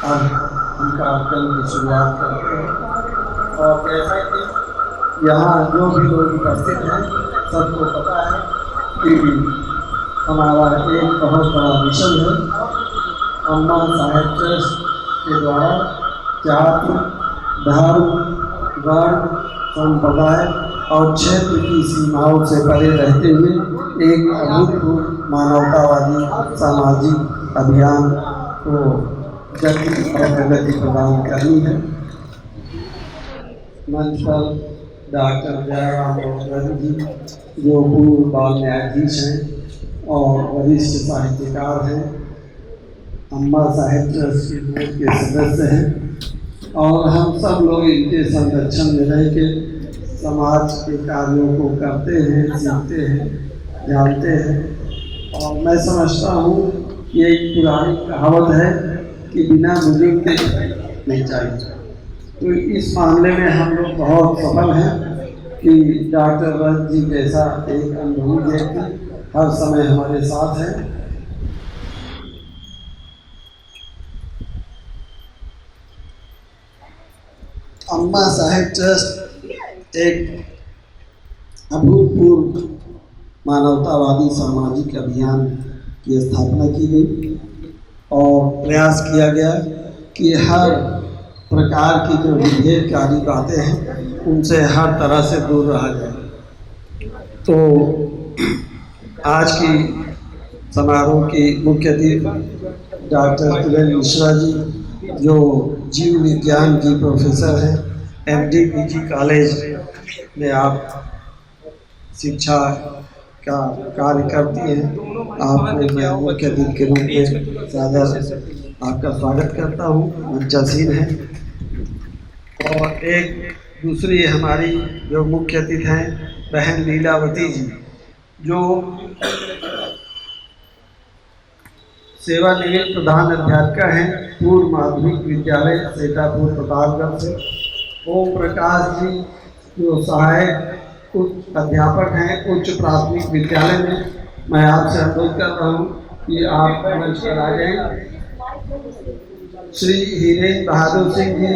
अब हम कार्यक्रम की शुरुआत करते हैं। और जैसा कि यहाँ जो भी लोग उपस्थित हैं सबको पता है कि हमारा एक बहुत बड़ा मिशन है। अम्मा साहेब ट्रस्ट के द्वारा जाति, धर्म, वर्ण, संप्रदाय और क्षेत्र की सीमाओं से परे रहते हुए एक अभूतपूर्व मानवतावादी सामाजिक अभियान को गति और प्रगति प्रदान करनी है। मंच पर डॉक्टर जयराम मोहन जी जो पूर्व बाल न्यायाधीश हैं और वरिष्ठ साहित्यकार हैं, अम्मा साहिब ट्रस्ट के बोर्ड के सदस्य हैं और हम सब लोग इनके संरक्षण में रह के समाज के कार्यों को करते हैं, सीखते हैं, जानते हैं। और मैं समझता हूँ कि एक पुरानी कहावत है कि बिना बुजुर्ग के नहीं चाहिए। तो इस मामले में हम लोग बहुत सफल हैं कि डॉक्टर रंग जी जैसा एक अनुभवी व्यक्ति हर समय हमारे साथ है। अम्मा साहिब ट्रस्ट एक अभूतपूर्व मानवतावादी सामाजिक अभियान की स्थापना की गई और प्रयास किया गया कि हर प्रकार की जो विभेदकारी बातें हैं उनसे हर तरह से दूर रहा जाए। तो आज की समारोह की मुख्य अतिथि डॉक्टर किरण मिश्रा जी जो जीव विज्ञान की प्रोफेसर हैं, एमडी पीजी कॉलेज में आप शिक्षा का कार्य करती हैं। आपने मैं मुख्य अतिथि के रूप में सादर आपका स्वागत करता हूँ, मंचासीन है। और एक दूसरी हमारी जो मुख्य अतिथि हैं बहन लीलावती जी जो सेवानिवृत्त प्रधान अध्यापिका हैं पूर्व माध्यमिक विद्यालय सेठापुर प्रतापगढ़ से। ओम प्रकाश जी जो सहायक उच्च अध्यापक हैं उच्च प्राथमिक विद्यालय में। मैं आपसे अनुरोध कर रहा हूँ कि आप मंच पर आ जाएं। श्री हीरेन बहादुर सिंह जी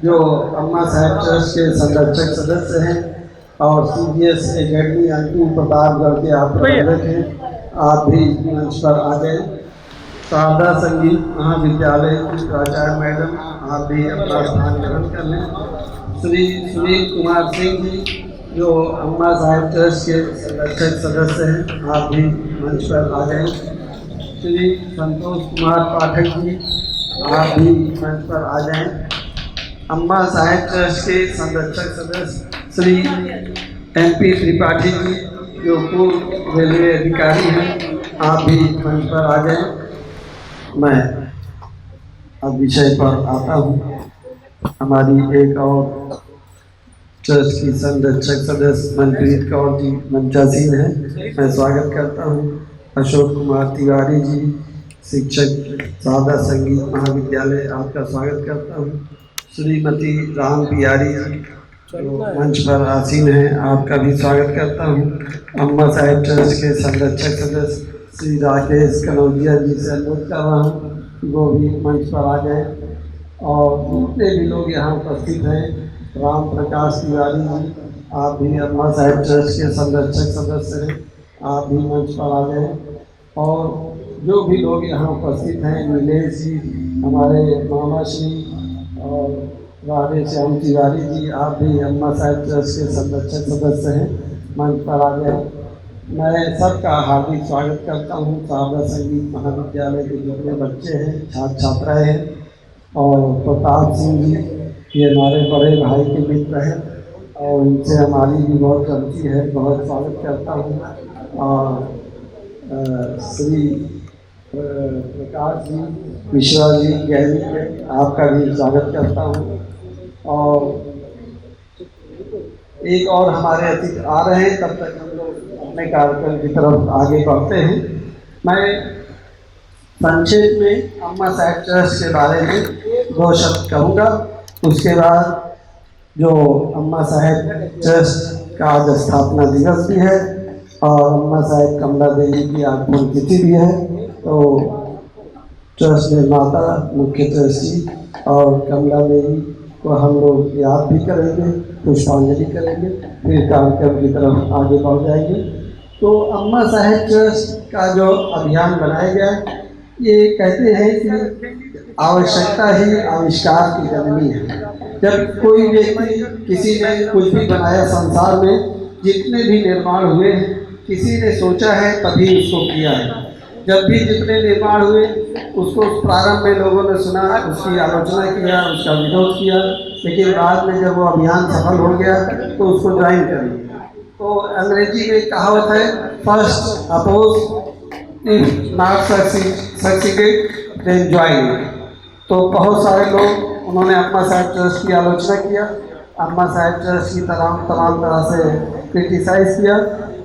जो अम्मा साहिब ट्रस्ट के संरक्षक सदस्य हैं और CBS एकेडमी अंकुर प्रतापगढ़ के आप प्रबंधक हैं, आप भी मंच पर आ जाएं। शारदा संगीत महाविद्यालय की प्राचार्य मैडम, आप भी अपना स्थान ग्रहण कर लें। श्री सुनील कुमार सिंह जी जो अम्मा साहिब ट्रस्ट के संरक्षक सदस्य हैं, आप भी मंच पर आ जाएं। श्री संतोष कुमार पाठक जी आप भी मंच पर आ जाएं। अम्मा साहिब ट्रस्ट के संरक्षक सदस्य श्री MP त्रिपाठी जी जो पूर्व रेलवे अधिकारी हैं, आप भी मंच पर आ जाएं। मैं अब विषय पर आता हूँ। हमारी एक और ट्रस्ट की संरक्षक सदस्य मनप्रीत कौर जी मंचासीन है, मैं स्वागत करता हूँ। अशोक कुमार तिवारी जी शिक्षक शारदा संगीत महाविद्यालय, आपका स्वागत करता हूँ। श्रीमती राम पियारी जी जो मंच पर आसीन हैं, आपका भी स्वागत करता हूँ। अम्मा साहिब ट्रस्ट के संरक्षक सदस्य श्री राकेश कनौजिया जी से अनुरोध कर रहा हूँ वो भी मंच पर आ जाए। और जितने भी लोग यहाँ उपस्थित हैं, राम प्रकाश तिवारी जी आप भी अम्मा साहिब ट्रस्ट के संरक्षक सदस्य हैं, आप भी मंच पर आ जाए। और जो भी लोग यहाँ उपस्थित हैं, नीलेश जी हमारे मामा श्री और राधे श्याम तिवारी जी आप भी अम्मा साहिब ट्रस्ट के संरक्षक सदस्य हैं, मंच पर आ जाए। मैं सबका हार्दिक स्वागत करता हूँ। शारदा संगीत महाविद्यालय के जितने बच्चे हैं, छात्र छात्राएँ हैं और प्रताप सिंह जी ये हमारे बड़े भाई के मित्र हैं और इनसे हमारी भी बहुत चलती है, बहुत स्वागत करता हूँ। और श्री प्रकाश जी मिश्रा जी गहरी के आपका भी स्वागत करता हूँ। और एक और हमारे अतिथि आ रहे हैं, तब तक हम लोग अपने कार्यक्रम की तरफ आगे बढ़ते हैं। मैं संक्षेप में अम्मा साहिब ट्रस्ट के बारे में 2 शब्द कहूँगा, उसके बाद जो अम्मा साहिब ट्रस्ट का आज स्थापना दिवस भी है और अम्मा साहिब कमला देवी की आज पुण्यतिथि भी है, तो ट्रस्ट निर्माता मुख्य ट्रस्टी और कमला देवी को हम लोग याद भी करेंगे, पुष्पांजलि करेंगे, फिर कार्यक्रम की तरफ आगे बढ़ जाएंगे। तो अम्मा साहेब ट्रस्ट का जो अभियान बनाया गया, ये कहते हैं कि आवश्यकता ही आविष्कार की जननी है। जब कोई व्यक्ति किसी ने कुछ भी बनाया, संसार में जितने भी निर्माण हुए हैं किसी ने सोचा है तभी उसको किया है। जब भी जितने निर्माण हुए उसको प्रारंभ में लोगों ने सुना, उसकी आलोचना किया, उसका विरोध किया, लेकिन बाद में जब वो अभियान सफल हो गया तो उसको ज्वाइन कर लिया। तो अंग्रेजी में कहावत है, first oppose if not succeeded then join. तो बहुत सारे लोग उन्होंने अम्मा साहेब ट्रस्ट की आलोचना किया, अम्मा साहेब ट्रस्ट की तमाम तरह से क्रिटिसाइज किया,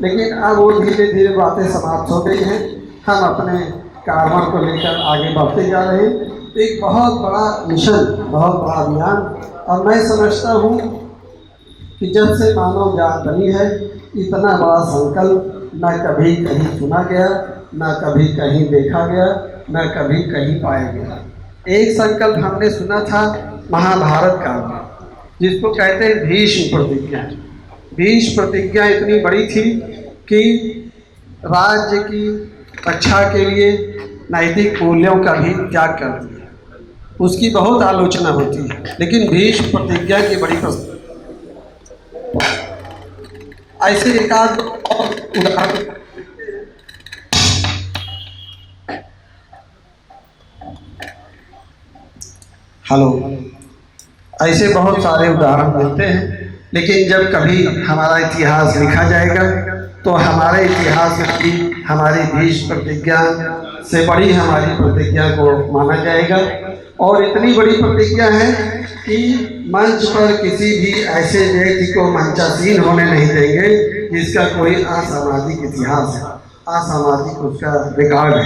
लेकिन अब वो धीरे धीरे बातें समाप्त हो गई हैं। हम अपने कार्यों को लेकर आगे बढ़ते जा रहे हैं। एक बहुत बड़ा मिशन, बहुत बड़ा अभियान, और मैं समझता हूँ कि जब से मानव जात बनी है इतना बड़ा संकल्प न कभी कहीं सुना गया, न कभी कहीं देखा गया, न कभी कहीं पाया गया। एक संकल्प हमने सुना था महाभारत काल में, जिसको कहते हैं भीष्म प्रतिज्ञा। भीष्म प्रतिज्ञा इतनी बड़ी थी कि राज्य की रक्षा के लिए नैतिक मूल्यों का भी त्याग कर दिया। उसकी बहुत आलोचना होती है, लेकिन भीष्म प्रतिज्ञा की बड़ी ऐसे एकाध उदाहरण ऐसे बहुत सारे उदाहरण मिलते हैं। लेकिन जब कभी हमारा इतिहास लिखा जाएगा तो हमारे इतिहास में भी हमारी भीष्म प्रतिज्ञा से बड़ी हमारी प्रतिज्ञा को माना जाएगा। और इतनी बड़ी प्रतिज्ञा है कि मंच पर किसी भी ऐसे व्यक्ति को मंचासीन होने नहीं देंगे जिसका कोई असामाजिक इतिहास है, असामाजिक उसका रिकॉर्ड है।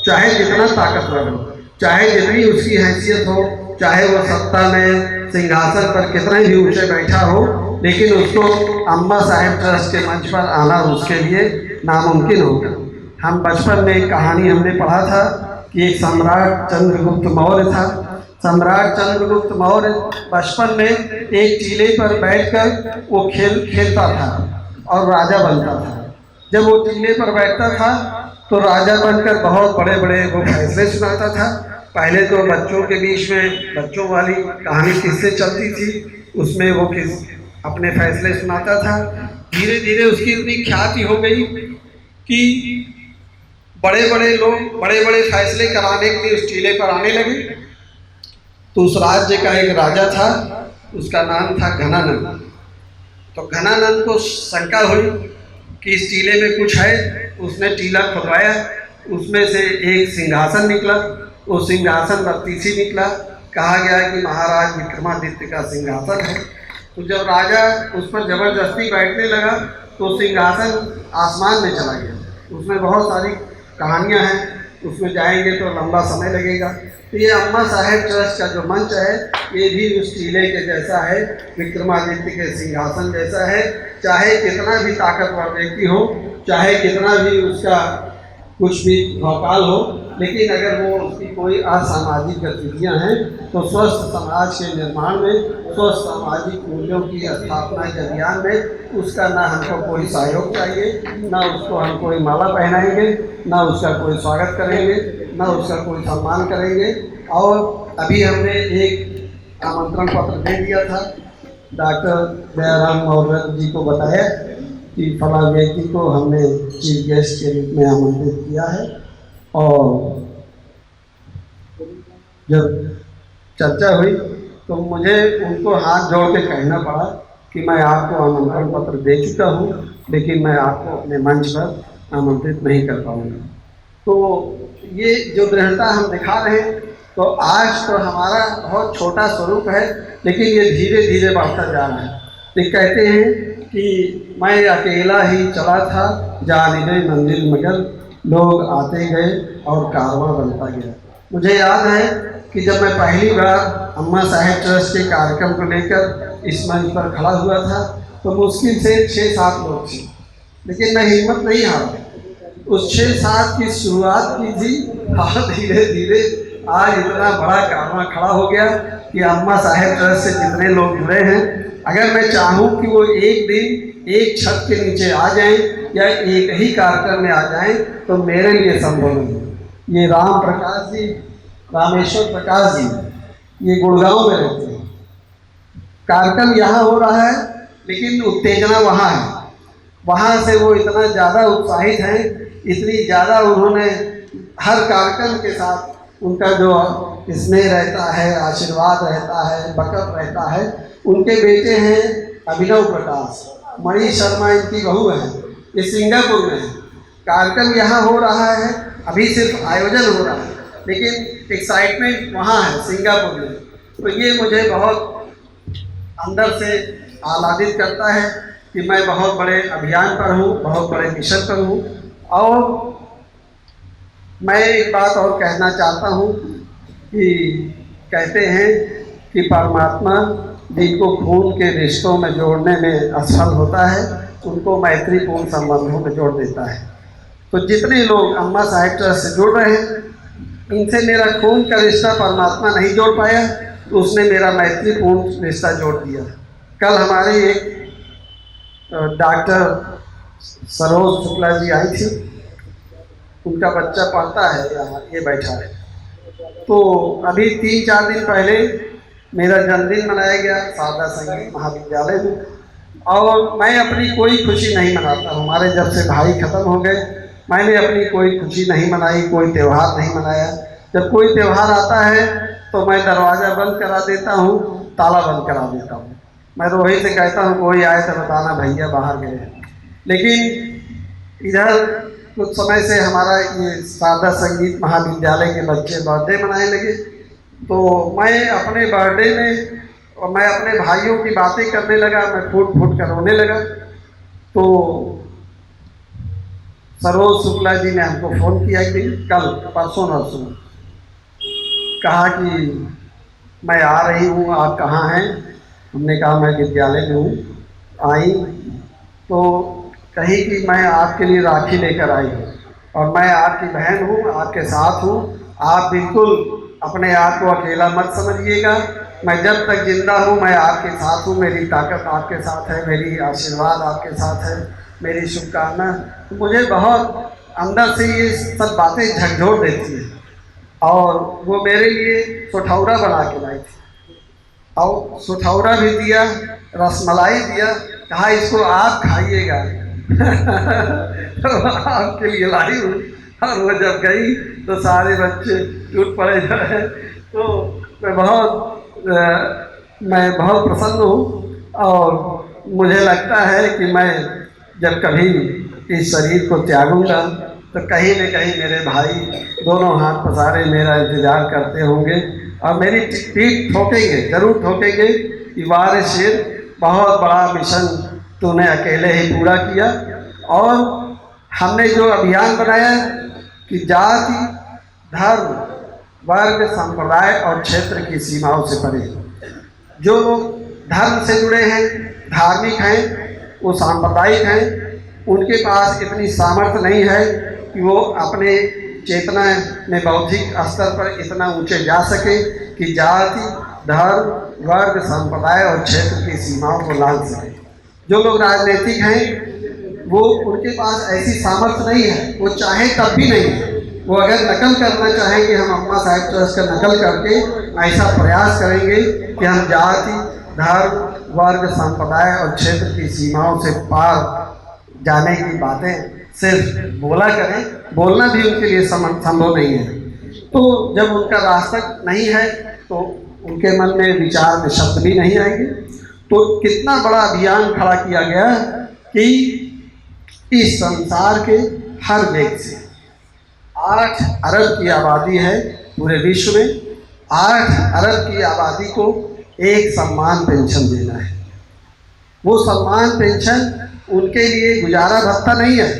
चाहे जितना ताकतवर हो, चाहे जितनी उसकी हैसियत हो, चाहे वो सत्ता में सिंहासन पर कितना भी ऊंचे बैठा हो, लेकिन उसको अम्मा साहेब ट्रस्ट के मंच पर आना उसके लिए नामुमकिन होगा। हम बचपन में एक कहानी हमने पढ़ा था कि एक सम्राट चंद्रगुप्त मौर्य था। सम्राट चंद्रगुप्त मौर्य बचपन में एक टीले पर बैठकर वो खेलता था और राजा बनता था। जब वो टीले पर बैठता था तो राजा बनकर बहुत बड़े बड़े वो फैसले सुनाता था। पहले तो बच्चों के बीच में बच्चों वाली कहानी किससे चलती थी, उसमें वो अपने फैसले सुनाता था। धीरे धीरे उसकी इतनी ख्याति हो गई कि बड़े बड़े लोग बड़े बड़े फैसले कराने के लिए उस टीले पर आने लगे। तो उस राज्य का एक राजा था, उसका नाम था घनानंद। तो घनानंद को शंका हुई कि इस टीले में कुछ है। उसने टीला खुदवाया, उसमें से एक सिंहासन निकला। वो सिंहासन बत्तीसी निकला। कहा गया कि महाराज विक्रमादित्य का सिंहासन है। तो जब राजा उस पर जबरदस्ती बैठने लगा तो सिंहासन आसमान में चला गया। उसमें बहुत सारी कहानियां हैं, उसमें जाएंगे तो लंबा समय लगेगा। तो ये अम्मा साहेब ट्रस्ट का जो मंच है ये भी उस टीले के जैसा है, विक्रमादित्य के सिंहासन जैसा है। चाहे कितना भी ताकतवर व्यक्ति हो, चाहे कितना भी उसका कुछ भी भौकाल हो, लेकिन अगर वो उसकी कोई असामाजिक गतिविधियां हैं तो स्वस्थ समाज के निर्माण में, स्वस्थ सामाजिक मूल्यों की स्थापना के अभियान में उसका ना हमको कोई सहयोग चाहिए, ना उसको हम कोई माला पहनाएंगे, ना उसका कोई स्वागत करेंगे, ना उसका कोई सम्मान करेंगे। और अभी हमने एक आमंत्रण पत्र दे दिया था, डॉक्टर दयाराम मौर्य जी को बताया कि फला व्यक्ति को हमने चीफ गेस्ट के रूप में आमंत्रित किया है। और जब चर्चा हुई तो मुझे उनको हाथ जोड़ के कहना पड़ा कि मैं आपको आमंत्रण पत्र दे चुका हूँ, लेकिन मैं आपको अपने मंच पर आमंत्रित नहीं कर पाऊँगा। तो ये जो दृढ़ता हम दिखा रहे हैं, तो आज तो हमारा बहुत छोटा स्वरूप है, लेकिन ये धीरे धीरे बढ़ता जा रहा है। ये कहते हैं कि मैं अकेला ही चला था, जानिबे मंजिल मगर लोग आते गए और कारवां बनता गया। मुझे याद है कि जब मैं पहली बार अम्मा साहेब ट्रस्ट के कार्यक्रम को लेकर इस मंच पर खड़ा हुआ था तो मुश्किल से 6-7 लोग थे, लेकिन मैं हिम्मत नहीं हारा। उस 6-7 की शुरुआत की थी और धीरे धीरे आज इतना बड़ा कारवां खड़ा हो गया कि अम्मा साहेब ट्रस्ट से जितने लोग जुड़े हैं, अगर मैं चाहूँ कि वो एक दिन एक छत के नीचे आ जाएं या एक ही कार्यक्रम में आ जाएं तो मेरे लिए संभव नहीं। ये राम प्रकाश जी, रामेश्वर प्रकाश जी, ये गुड़गांव में रहते हैं। कार्यक्रम यहाँ हो रहा है लेकिन उत्तेजना वहाँ है। वहाँ से वो इतना ज़्यादा उत्साहित हैं, इतनी ज़्यादा उन्होंने हर कार्यक्रम के साथ उनका जो स्नेह रहता है, आशीर्वाद रहता है, बकत रहता है। उनके बेटे हैं अभिनव प्रकाश, मणि शर्मा इनकी बहू है, ये सिंगापुर में है। कार्यक्रम यहाँ हो रहा है, अभी सिर्फ आयोजन हो रहा है लेकिन एक्साइटमेंट वहाँ है सिंगापुर में। तो ये मुझे बहुत अंदर से आह्लादित करता है कि मैं बहुत बड़े अभियान पर हूँ, बहुत बड़े मिशन पर हूँ। और मैं एक बात और कहना चाहता हूँ कि कहते हैं कि परमात्मा जिनको खून के रिश्तों में जोड़ने में असफल होता है उनको मैत्रीपूर्ण संबंधों में जोड़ देता है। तो जितने लोग अम्मा साहिब ट्रस्ट से जुड़ रहे हैं, इनसे मेरा खून का रिश्ता परमात्मा नहीं जोड़ पाया तो उसने मेरा मैत्रीपूर्ण रिश्ता जोड़ दिया। कल हमारे एक डॉक्टर सरोज शुक्ला जी आई थी, उनका बच्चा पढ़ता है यहाँ, ये बैठा है। तो अभी 3-4 दिन पहले मेरा जन्मदिन मनाया गया शारदा संगीत महाविद्यालय में, और मैं अपनी कोई खुशी नहीं मनाता। हमारे जब से भाई खत्म हो गए मैंने अपनी कोई खुशी नहीं मनाई, कोई त्यौहार नहीं मनाया। जब कोई त्यौहार आता है तो मैं दरवाज़ा बंद करा देता हूँ, ताला बंद करा देता हूँ। मैं रोहित से कहता हूँ कोई आए तो बताना भैया बाहर गए। लेकिन इधर कुछ समय से हमारा ये शारदा संगीत महाविद्यालय के बच्चे बर्थडे मनाने लगे, तो मैं अपने बर्थडे में और मैं अपने भाइयों की बातें करने लगा, मैं फूट फूट कर रोने लगा। तो सरोज शुक्ला जी ने हमको फ़ोन किया एक दिन, कल परसों नरसों, कहा कि मैं आ रही हूँ, आप कहाँ हैं? हमने कहा मैं विद्यालय में हूँ। आई तो कही कि मैं आपके लिए राखी लेकर आई हूँ और मैं आपकी बहन हूँ, आपके साथ हूँ। आप बिल्कुल अपने आप को अकेला मत समझिएगा, मैं जब तक जिंदा हूँ मैं आपके साथ हूँ, मेरी ताकत आपके साथ है, मेरी आशीर्वाद आपके साथ है, मेरी शुभकामना। तो मुझे बहुत अंदर से ये सब बातें झकझोर देती हैं। और वो मेरे लिए सुठौरा बना के लाई थी, और सुठौरा भी दिया, रसमलाई दिया, कहा इसको आप खाइएगा। तो आपके लिए लाई हूँ। और वो जब गई तो सारे बच्चे टूट पड़े जाए। तो मैं बहुत प्रसन्न हूँ, और मुझे लगता है कि मैं जब कभी इस शरीर को त्यागूंगा तो कहीं न कहीं मेरे भाई दोनों हाथ पसारे मेरा इंतज़ार करते होंगे और मेरी पीठ ठोकेंगे, ज़रूर ठोकेंगे कि वाह रे शेर, बहुत बड़ा मिशन तूने अकेले ही पूरा किया। और हमने जो अभियान बनाया कि जाति, धर्म, वर्ग, संप्रदाय और क्षेत्र की सीमाओं से परे, जो लोग धर्म से जुड़े हैं, धार्मिक हैं, वो सांप्रदायिक हैं, उनके पास इतनी सामर्थ्य नहीं है कि वो अपने चेतना में बौद्धिक स्तर पर इतना ऊंचे जा सके कि जाति, धर्म, वर्ग, संप्रदाय और क्षेत्र की सीमाओं को लांघ सके। जो लोग राजनीतिक हैं वो उनके पास ऐसी सामर्थ्य नहीं है, वो चाहे तब भी नहीं है। वो अगर नकल करना चाहें कि हम अम्मा साहिब ट्रस्ट का नकल करके ऐसा प्रयास करेंगे कि हम जाति, धर्म, वर्ग, संप्रदाय और क्षेत्र की सीमाओं से पार जाने की बातें सिर्फ बोला करें, बोलना भी उनके लिए संभव नहीं है। तो जब उनका रास्ता नहीं है तो उनके मन में विचार में शब्द भी नहीं आएंगे। तो कितना बड़ा अभियान खड़ा किया गया कि इस संसार के हर व्यक्ति से 8 अरब की आबादी है पूरे विश्व में, 8 अरब की आबादी को एक सम्मान पेंशन देना है। वो सम्मान पेंशन उनके लिए गुजारा भत्ता नहीं है।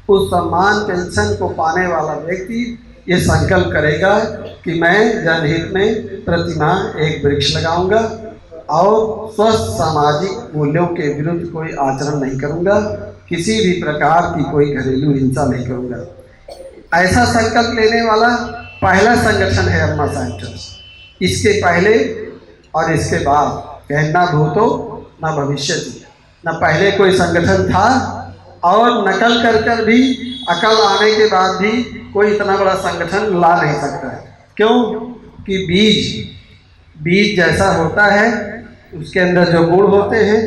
उस सम्मान पेंशन को पाने वाला व्यक्ति ये संकल्प करेगा कि मैं जनहित में प्रतिमाह एक वृक्ष लगाऊंगा और स्वस्थ सामाजिक मूल्यों के विरुद्ध कोई आचरण नहीं करूंगा, किसी भी प्रकार की कोई घरेलू हिंसा नहीं करूंगा। ऐसा संकल्प लेने वाला पहला संगठन है अम्मा साहेब ट्रस्ट। इसके पहले और इसके बाद कहना भूतो न भविष्यति, न पहले कोई संगठन था और नकल कर कर भी, अकल आने के बाद भी कोई इतना बड़ा संगठन ला नहीं सकता है। क्यों कि बीज जैसा होता है, उसके अंदर जो गुण होते हैं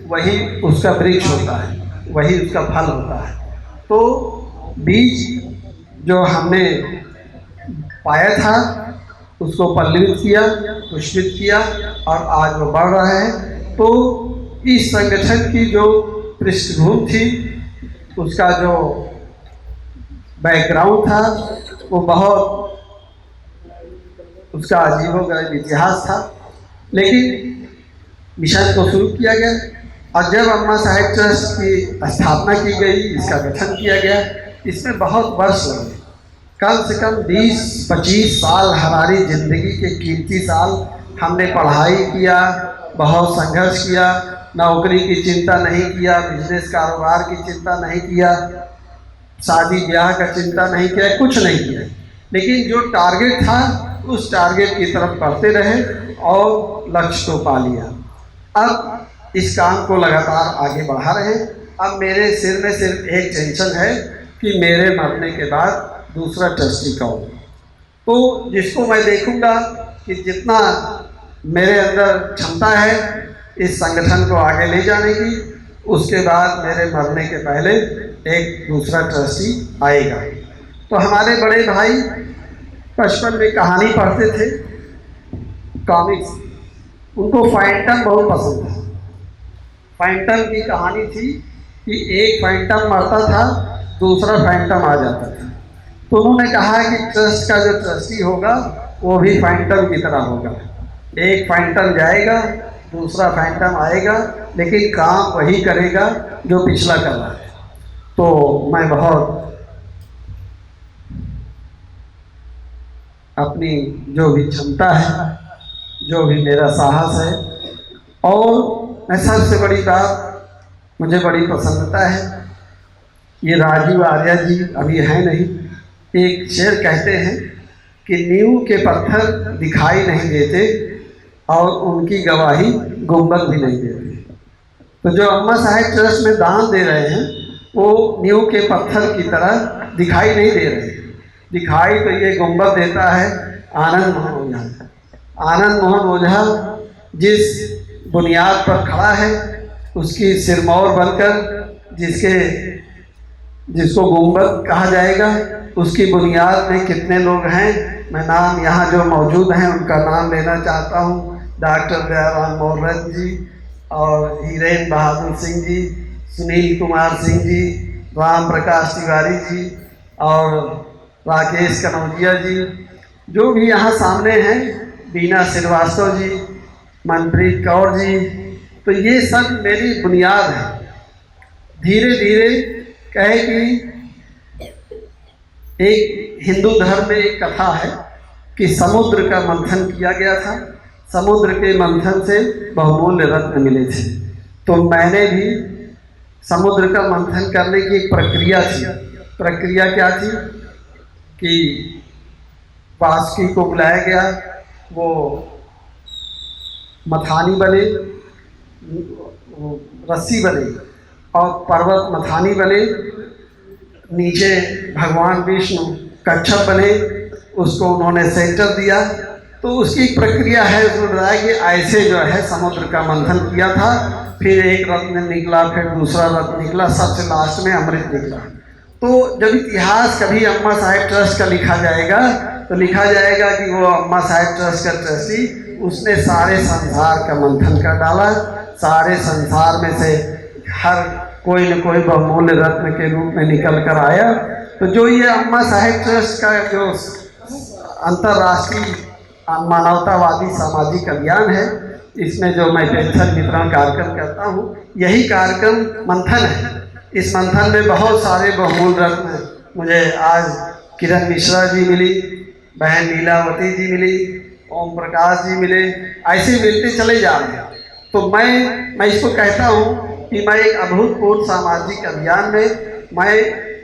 वही उसका वृक्ष होता है, वही उसका फल होता है। तो बीज जो हमने पाया था उसको पल्लवित किया, पुष्पित किया और आज वो बढ़ रहा है। तो इस संगठन की जो पृष्ठभूमि थी, उसका जो बैकग्राउंड था, वो बहुत उसका अजीबोगरीब इतिहास था। लेकिन मिशन को शुरू किया गया और जब अम्मा साहेब ट्रस्ट की स्थापना की गई, इसका गठन किया गया, इसमें बहुत वर्ष लगे। कम से कम 20-25 साल हमारी ज़िंदगी के कीमती साल हमने पढ़ाई किया, बहुत संघर्ष किया, नौकरी की चिंता नहीं किया, बिजनेस कारोबार की चिंता नहीं किया, शादी ब्याह का चिंता नहीं किया, कुछ नहीं किया। लेकिन जो टारगेट था उस टारगेट की तरफ बढ़ते रहे और लक्ष्य को पा लिया। अब इस काम को लगातार आगे बढ़ा रहे। अब मेरे सिर में सिर्फ एक टेंशन है कि मेरे मरने के बाद दूसरा ट्रस्टी कौन। तो जिसको मैं देखूंगा कि जितना मेरे अंदर क्षमता है इस संगठन को आगे ले जाने की, उसके बाद मेरे मरने के पहले एक दूसरा ट्रस्टी आएगा। तो हमारे बड़े भाई बचपन में कहानी पढ़ते थे, कॉमिक्स, उनको फैंटम बहुत पसंद था। फैंटम की कहानी थी कि एक फैंटम मरता था, दूसरा फैंटम आ जाता था। तो उन्होंने कहा कि ट्रस्ट का जो ट्रस्टी होगा वो भी फैंटम की तरह होगा। एक फैंटम जाएगा, दूसरा फैंटम आएगा, लेकिन काम वही करेगा जो पिछला कर रहा है। तो मैं बहुत अपनी जो भी क्षमता है, जो भी मेरा साहस है, और मैं सबसे बड़ी बात मुझे बड़ी प्रसन्नता है, ये राजीव आर्या जी अभी है नहीं, एक शेर कहते हैं कि नींव के पत्थर दिखाई नहीं देते और उनकी गवाही गुंबद भी नहीं देते। तो जो अम्मा साहेब ट्रस्ट में दान दे रहे हैं वो नींव के पत्थर की तरह दिखाई नहीं दे रहे। दिखाई तो ये गुंबद देता है आनंद मोहन ओझा। आनंद मोहन ओझा जिस बुनियाद पर खड़ा है, उसकी सिरमौर बनकर जिसको गुंबद कहा जाएगा, उसकी बुनियाद में कितने लोग हैं, मैं नाम यहाँ जो मौजूद हैं उनका नाम लेना चाहता हूँ। डॉक्टर दयाराम मौर्य जी और हीरेन बहादुर सिंह जी, सुनील कुमार सिंह जी, राम प्रकाश तिवारी जी और राकेश कनौजिया जी, जो भी यहाँ सामने हैं, बीना श्रीवास्तव जी, मनप्रीत कौर जी, तो ये सब मेरी बुनियाद है। धीरे धीरे कहे कि एक हिंदू धर्म में एक कथा है कि समुद्र का मंथन किया गया था, समुद्र के मंथन से बहुमूल्य रत्न मिले थे। तो मैंने भी समुद्र का मंथन करने की एक प्रक्रिया थी। प्रक्रिया क्या थी कि बासुकी को बुलाया गया, वो मथानी बने, रस्सी बने और पर्वत मथानी बने, नीचे भगवान विष्णु कच्छप बने, उसको उन्होंने सेंटर दिया। तो उसकी प्रक्रिया है, उसने बताया कि ऐसे जो है समुद्र का मंथन किया था, फिर एक रत्न निकला, फिर दूसरा रत्न निकला, सबसे लास्ट में अमृत निकला। तो जब इतिहास कभी अम्मा साहेब ट्रस्ट का लिखा जाएगा तो लिखा जाएगा कि वो अम्मा साहेब ट्रस्ट का ट्रस्टी, उसने सारे संसार का मंथन कर डाला, सारे संसार में से हर कोई न कोई बहुमूल्य रत्न के रूप में निकल कर आया। तो जो ये अम्मा साहेब ट्रस्ट का जो अंतर्राष्ट्रीय मानवतावादी सामाजिक अभियान है, इसमें जो मैं पेंशन वितरण कार्यक्रम करता हूँ, यही कार्यक्रम मंथन है। इस मंथन में बहुत सारे बहुमूल्य रत्न मुझे आज किरण मिश्रा जी मिली, बहन लीलावती जी मिली, ओम प्रकाश जी मिले, ऐसे मिलते चले जा रहे हैं। तो मैं इसको कहता हूँ कि मैं एक अभूतपूर्व सामाजिक अभियान में मैं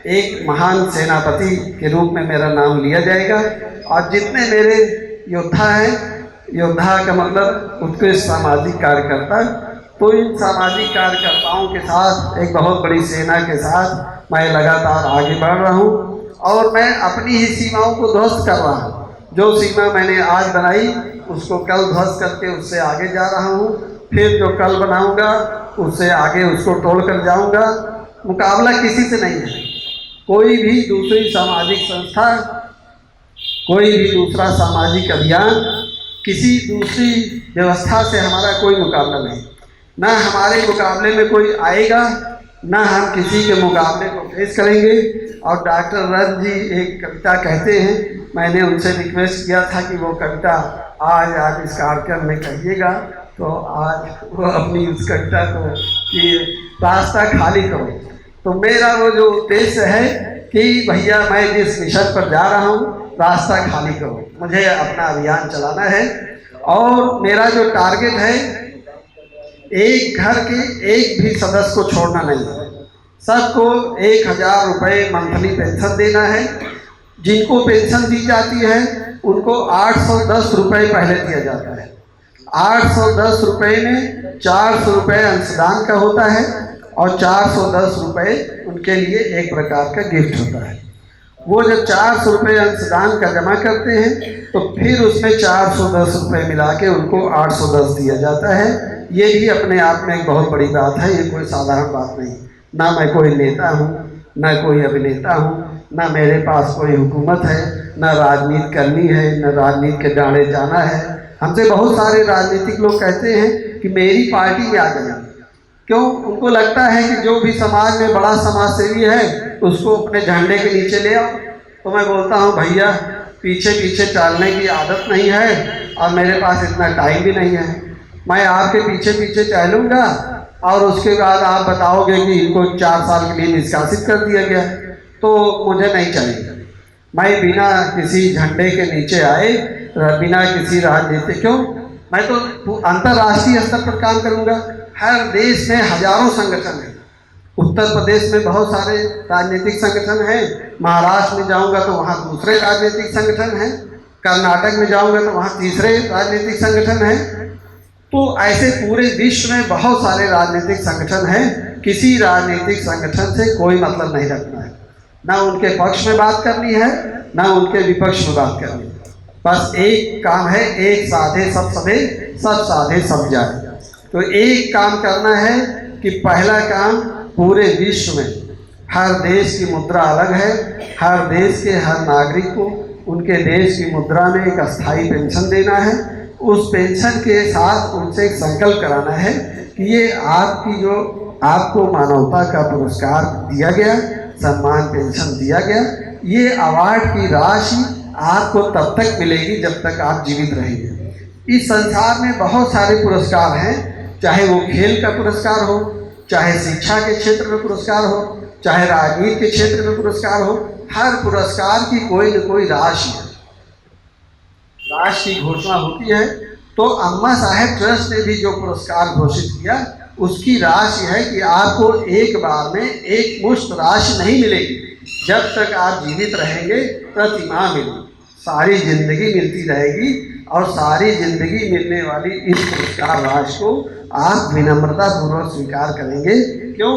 एक महान सेनापति के रूप में मेरा नाम लिया जाएगा। और जितने मेरे योद्धा हैं, योद्धा का मतलब उत्कृष्ट सामाजिक कार्यकर्ता, तो इन सामाजिक कार्यकर्ताओं के साथ एक बहुत बड़ी सेना के साथ मैं लगातार आगे बढ़ रहा हूँ और मैं अपनी ही सीमाओं को ध्वस्त कर रहा हूँ। जो सीमा मैंने आज बनाई उसको कल ध्वस्त करके उससे आगे जा रहा हूँ, फिर जो कल बनाऊँगा उससे आगे उसको तोड़ कर जाऊँगा। मुकाबला किसी से नहीं है। कोई भी दूसरी सामाजिक संस्था, कोई भी दूसरा सामाजिक अभियान, किसी दूसरी व्यवस्था से हमारा कोई मुकाबला नहीं। ना हमारे मुकाबले में कोई आएगा, ना हम किसी के मुकाबले को फेस करेंगे। और डॉक्टर रथ जी एक कविता कहते हैं, मैंने उनसे रिक्वेस्ट किया था कि वो कविता आज आप इस कार्यक्रम में कहिएगा, तो आज वो अपनी उस कविता को कि रास्ता खाली करो। तो मेरा वो जो उद्देश्य है कि भैया मैं जिस मिशन पर जा रहा हूँ, रास्ता खाली करो, मुझे अपना अभियान चलाना है। और मेरा जो टारगेट है, एक घर के एक भी सदस्य को छोड़ना नहीं है। सबको 1000 रुपये मंथली पेंशन देना है। जिनको पेंशन दी जाती है उनको 810 रुपये पहले दिया जाता है। 810 रुपये में 400 रुपये अंशदान का होता है और 410 रुपये उनके लिए एक प्रकार का गिफ्ट होता है। वो जब 400 रुपये अंशदान का जमा करते हैं तो फिर उसमें 410 रुपये मिला के उनको 810 दिया जाता है। ये भी अपने आप में एक बहुत बड़ी बात है, ये कोई साधारण बात नहीं। ना मैं कोई नेता हूँ, ना कोई अभिनेता हूँ, ना मेरे पास कोई हुकूमत है, ना राजनीति करनी है, ना राजनीति के डांडे जाना है। हमसे बहुत सारे राजनीतिक लोग कहते हैं कि मेरी पार्टी में आ जाए। क्यों? उनको लगता है कि जो भी समाज में बड़ा समाज सेवी है उसको अपने झंडे के नीचे ले आओ। तो मैं बोलता हूँ भैया, पीछे पीछे चलने की आदत नहीं है और मेरे पास इतना टाइम भी नहीं है। मैं आपके पीछे पीछे चलूँगा और उसके बाद आप बताओगे कि इनको 4 साल के लिए निष्कासित कर दिया गया, तो मुझे नहीं चाहिए। मैं बिना किसी झंडे के नीचे आए, बिना किसी राजनीति, क्यों, मैं तो अंतर्राष्ट्रीय स्तर पर काम करूँगा। हर देश में हजारों संगठन हैं। उत्तर प्रदेश में बहुत सारे राजनीतिक संगठन हैं, महाराष्ट्र में जाऊँगा तो वहाँ दूसरे राजनीतिक संगठन हैं, कर्नाटक में जाऊँगा तो वहाँ तीसरे राजनीतिक संगठन हैं। तो ऐसे पूरे विश्व में बहुत सारे राजनीतिक संगठन हैं। किसी राजनीतिक संगठन से कोई मतलब नहीं रखना है, ना उनके पक्ष में बात करनी है, ना उनके विपक्ष में बात करनी है। बस एक काम है, एक साधे सब सधे, सब साधे सब जाए। तो एक काम करना है कि पहला काम, पूरे विश्व में हर देश की मुद्रा अलग है। हर देश के हर नागरिक को उनके देश की मुद्रा में एक अस्थायी पेंशन देना है। उस पेंशन के साथ उनसे एक संकल्प कराना है कि ये आपकी जो आपको मानवता का पुरस्कार दिया गया, सम्मान पेंशन दिया गया, ये अवार्ड की राशि आपको तब तक मिलेगी जब तक आप जीवित रहेंगे। इस संसार में बहुत सारे पुरस्कार हैं, चाहे वो खेल का पुरस्कार हो, चाहे शिक्षा के क्षेत्र में पुरस्कार हो, चाहे राजनीति के क्षेत्र में पुरस्कार हो। हर पुरस्कार की कोई न कोई राशि है, राशि की घोषणा होती है। तो अम्मा साहेब ट्रस्ट ने भी जो पुरस्कार घोषित किया, उसकी राशि है कि आपको एक बार में एक मुश्त राशि नहीं मिलेगी। जब तक आप जीवित रहेंगे प्रति माह मिलेगी, सारी जिंदगी मिलती रहेगी। और सारी जिंदगी मिलने वाली इस पुरस्कार राशि को आप विनम्रता पूर्वक स्वीकार करेंगे। क्यों?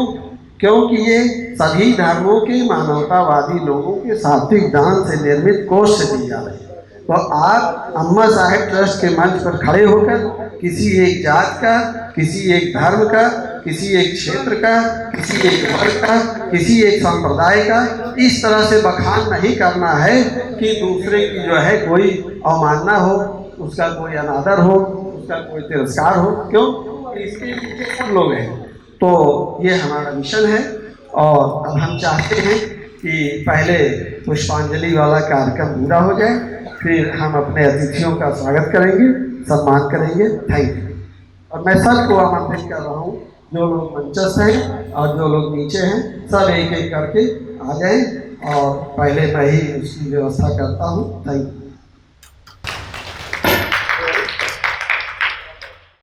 क्योंकि ये सभी धर्मों के मानवतावादी लोगों के सात्विक दान से निर्मित कोष से दी जा रही है। तो आप अम्मा साहेब ट्रस्ट के मंच पर खड़े होकर किसी एक जात का, किसी एक धर्म का, किसी एक क्षेत्र का, किसी एक वर्ग का, किसी एक संप्रदाय का इस तरह से बखान नहीं करना है कि दूसरे की जो है कोई अवमानना हो, उसका कोई अनादर हो, उसका कोई तिरस्कार हो। क्यों? इसके पीछे सब लोग हैं। तो ये हमारा मिशन है। और अब हम चाहते हैं कि पहले पुष्पांजलि वाला कार्यक्रम पूरा हो जाए, फिर हम अपने अतिथियों का स्वागत करेंगे, सम्मान करेंगे। Thank you. और मैं सबको आमंत्रित कर रहा हूँ, जो लोग मंचस्थ हैं और जो लोग नीचे हैं, सब एक एक करके आ जाएं और पहले मैं ही उसकी व्यवस्था करता हूँ। Thank you.